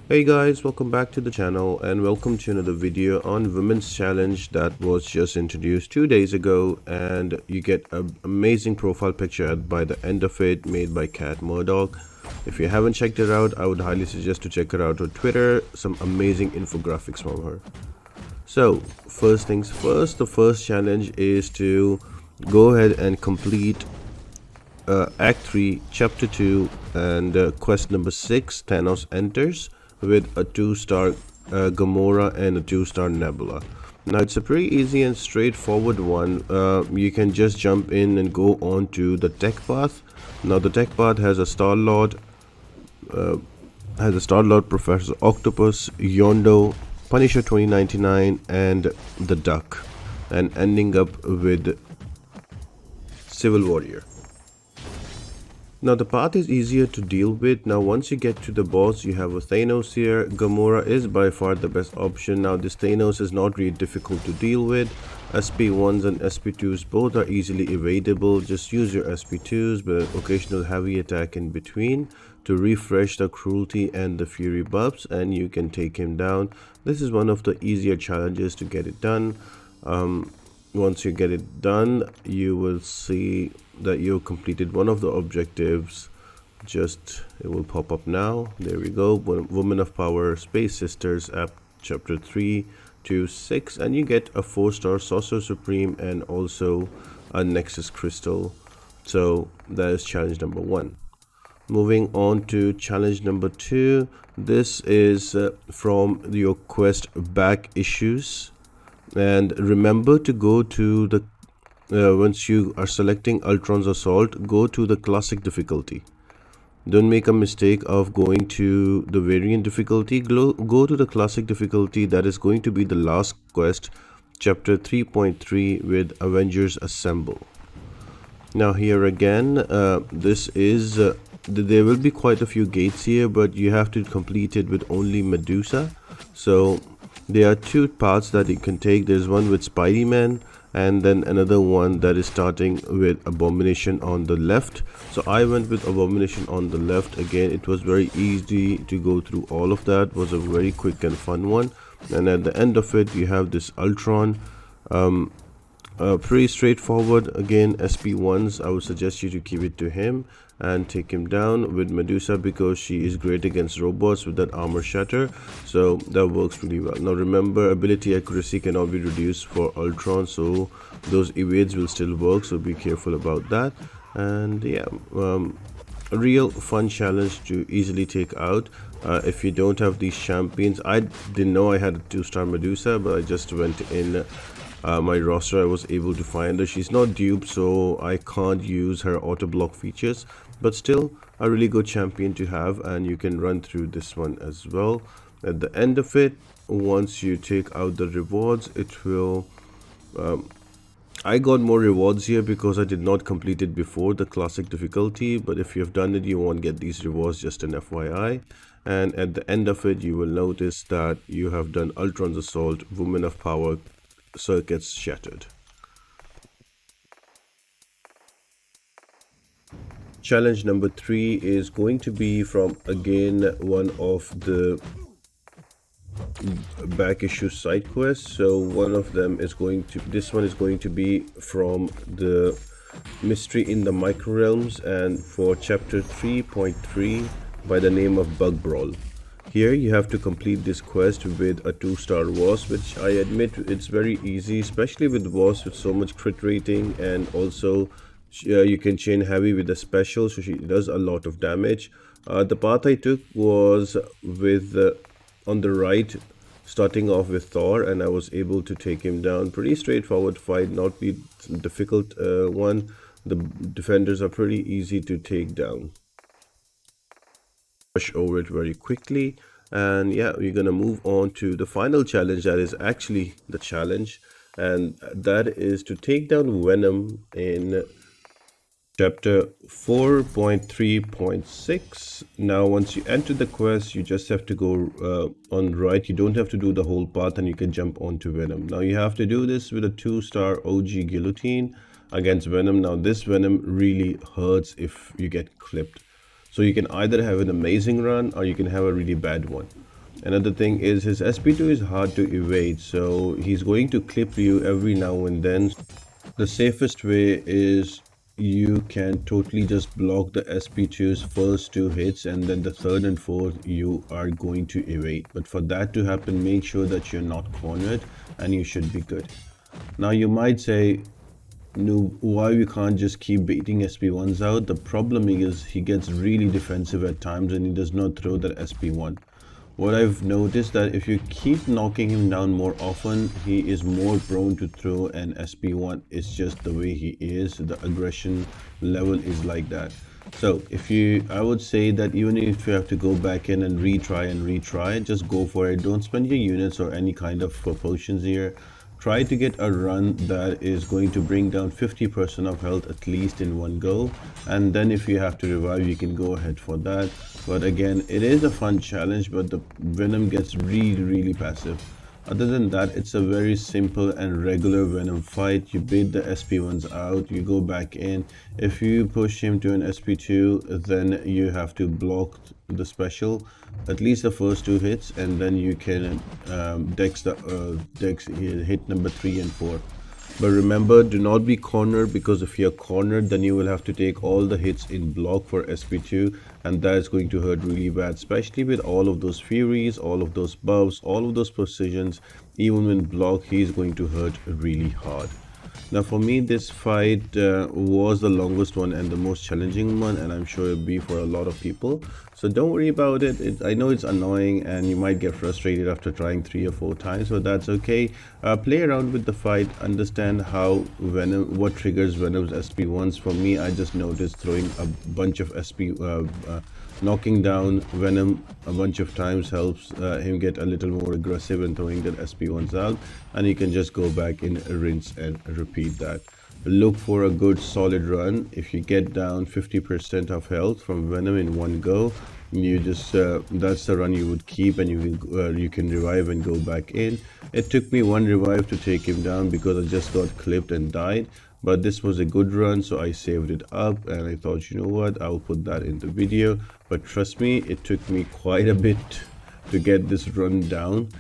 Hey guys, welcome back to the channel and welcome to another video on Women's Challenge that was just introduced 2 days ago, and you get an amazing profile picture by the end of it made by Cat Murdoch. If you haven't checked it out, I would highly suggest to check her out on Twitter. Some amazing infographics from her. So first things first, the first challenge is to go ahead and complete Act 3, Chapter 2 and quest number 6, Thanos Enters, with a 2-star Gamora and a 2-star Nebula. Now it's a pretty easy and straightforward one. You can just jump in and go on to the tech path. Now the tech path has a Star-Lord, Professor Octopus, Yondo, Punisher 2099 and the Duck, and ending up with Civil Warrior. Now the path is easier to deal with. Now once you get to the boss, you have a Thanos here. Gamora is by far the best option. Now this Thanos is not really difficult to deal with. SP1s and SP2s both are easily evadable. Just use your SP2s with an occasional heavy attack in between to refresh the cruelty and the fury buffs, and you can take him down. This is one of the easier challenges to get it done. Once you get it done, you will see that you completed one of the objectives. It will pop up now. There we go. Woman of Power, Space Sisters, app chapter 3 to 6, and you get a 4-star Sorcerer Supreme and also a Nexus Crystal. So that is challenge number 1. Moving on to challenge number 2. This is from your quest Back Issues. And remember to go to the once you are selecting Ultron's Assault, go to the classic difficulty. Don't make a mistake of going to the variant difficulty. Go to the classic difficulty. That is going to be the last quest, chapter 3.3 with Avengers Assemble. Now here again, this is there will be quite a few gates here, but you have to complete it with only Medusa. So there are 2 paths that you can take. There's one with Spidey-Man and then another one that is starting with Abomination on the left. So I went with Abomination on the left. Again, it was very easy to go through all of that. It was a very quick and fun one. And at the end of it, you have this Ultron. Pretty straightforward. Again, SP1s, I would suggest you to keep it to him and take him down with Medusa, because she is great against robots with that armor shatter. So that works really well. Now remember, ability accuracy cannot be reduced for Ultron, so those evades will still work, so be careful about that. And yeah, a real fun challenge to easily take out. If you don't have these champions, I didn't know I had a 2-star Medusa, but I just went in my roster. I was able to find her. She's not duped, so I can't use her auto block features, but still a really good champion to have, and you can run through this one as well. At the end of it, once you take out the rewards, it will I got more rewards here because I did not complete it before the classic difficulty, but if you have done it, you won't get these rewards, just an FYI. And at the end of it, you will notice that you have done Ultron's Assault, Woman of Power, Circuits Shattered. Challenge number 3 is going to be from, again, one of the back issue side quests. So one of them is this one is going to be from the Mystery in the Micro Realms, and for chapter 3.3 by the name of Bug Brawl. Here you have to complete this quest with a 2-star Wasp, which I admit it's very easy, especially with Wasp with so much crit rating, and also you can chain heavy with a special, so she does a lot of damage. The path I took was with on the right, starting off with Thor, and I was able to take him down. Pretty straightforward fight, not the difficult one. The defenders are pretty easy to take down. Rush over it very quickly, and yeah, we're gonna move on to the final challenge. That is actually the challenge, and that is to take down Venom in chapter 4.3.6. Now once you enter the quest, you just have to go on right. You don't have to do the whole path, and you can jump onto Venom. Now you have to do this with a 2-star OG Guillotine against Venom. Now this Venom really hurts if you get clipped. So you can either have an amazing run or you can have a really bad one. Another thing is his SP2 is hard to evade, so he's going to clip you every now and then. The safest way is you can totally just block the SP2's first two hits, and then the third and fourth you are going to evade. But for that to happen, make sure that you're not cornered and you should be good. Now you might say, no, why we can't just keep baiting SP1s out? The problem is he gets really defensive at times and he does not throw that SP1. What I've noticed that if you keep knocking him down more often, he is more prone to throw an SP1. It's just the way he is. The aggression level is like that. So I would say that even if you have to go back in and retry, just go for it. Don't spend your units or any kind of potions here. Try to get a run that is going to bring down 50% of health at least in one go, and then if you have to revive, you can go ahead for that. But again, it is a fun challenge, but the Venom gets really passive. Other than that, it's a very simple and regular Venom fight. You bait the SP1s out, you go back in. If you push him to an SP2, then you have to block the special, at least the first two hits, and then you can dex hit number 3 and 4. But remember, do not be cornered, because if you're cornered, then you will have to take all the hits in block for SP2, and that is going to hurt really bad, especially with all of those furies, all of those buffs, all of those precisions. Even when block, he's going to hurt really hard. Now for me, this fight was the longest one and the most challenging one, and I'm sure it'll be for a lot of people. So don't worry about it. I know it's annoying and you might get frustrated after trying 3 or 4 times, but that's okay. Play around with the fight, understand how what triggers Venom's SP1s. For me, I just noticed throwing a bunch of knocking down Venom a bunch of times helps him get a little more aggressive and throwing that SP1s out, and you can just go back in, rinse and repeat that. Look for a good solid run. If you get down 50% of health from Venom in one go, you just that's the run you would keep, and you can revive and go back in. It took me 1 revive to take him down because I just got clipped and died, but this was a good run, so I saved it up and I thought, you know what, I'll put that in the video. But trust me, it took me quite a bit to get this run down,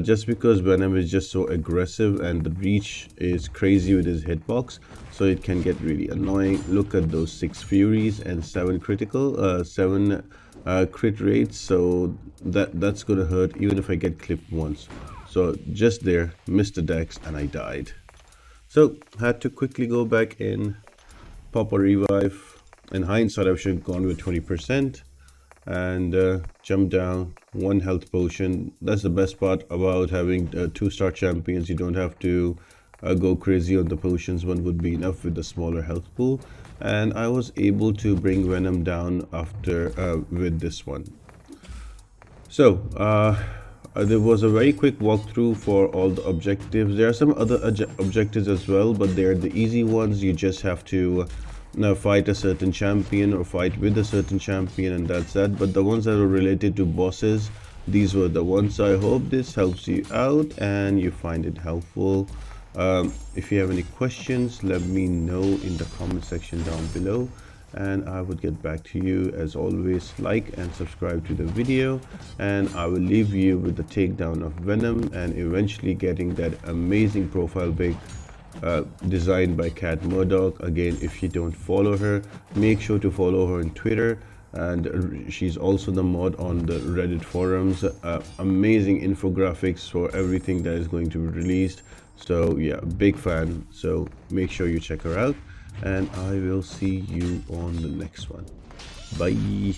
just because Venom is just so aggressive and the reach is crazy with his hitbox, so it can get really annoying. Look at those 6 furies and 7 critical 7 crit rates, so that's gonna hurt even if I get clipped once. So just there, missed the dex and I died. So had to quickly go back in, pop a revive. In hindsight, I should have gone with 20% and jump down, 1 health potion. That's the best part about having 2-star champions. You don't have to go crazy on the potions. 1 would be enough with the smaller health pool, and I was able to bring Venom down after with this one. So there was a very quick walkthrough for all the objectives. There are some other objectives as well, but they're the easy ones. You just have to fight a certain champion or fight with a certain champion, and that's that. But the ones that are related to bosses, these were the ones. I hope this helps you out and you find it helpful. If you have any questions, let me know in the comment section down below, and I would get back to you. As always, like and subscribe to the video, and I will leave you with the takedown of Venom and eventually getting that amazing profile pic designed by Cat Murdoch. Again, if you don't follow her, make sure to follow her on Twitter, and she's also the mod on the Reddit forums. Amazing infographics for everything that is going to be released. So yeah, big fan, so make sure you check her out, and I will see you on the next one. Bye.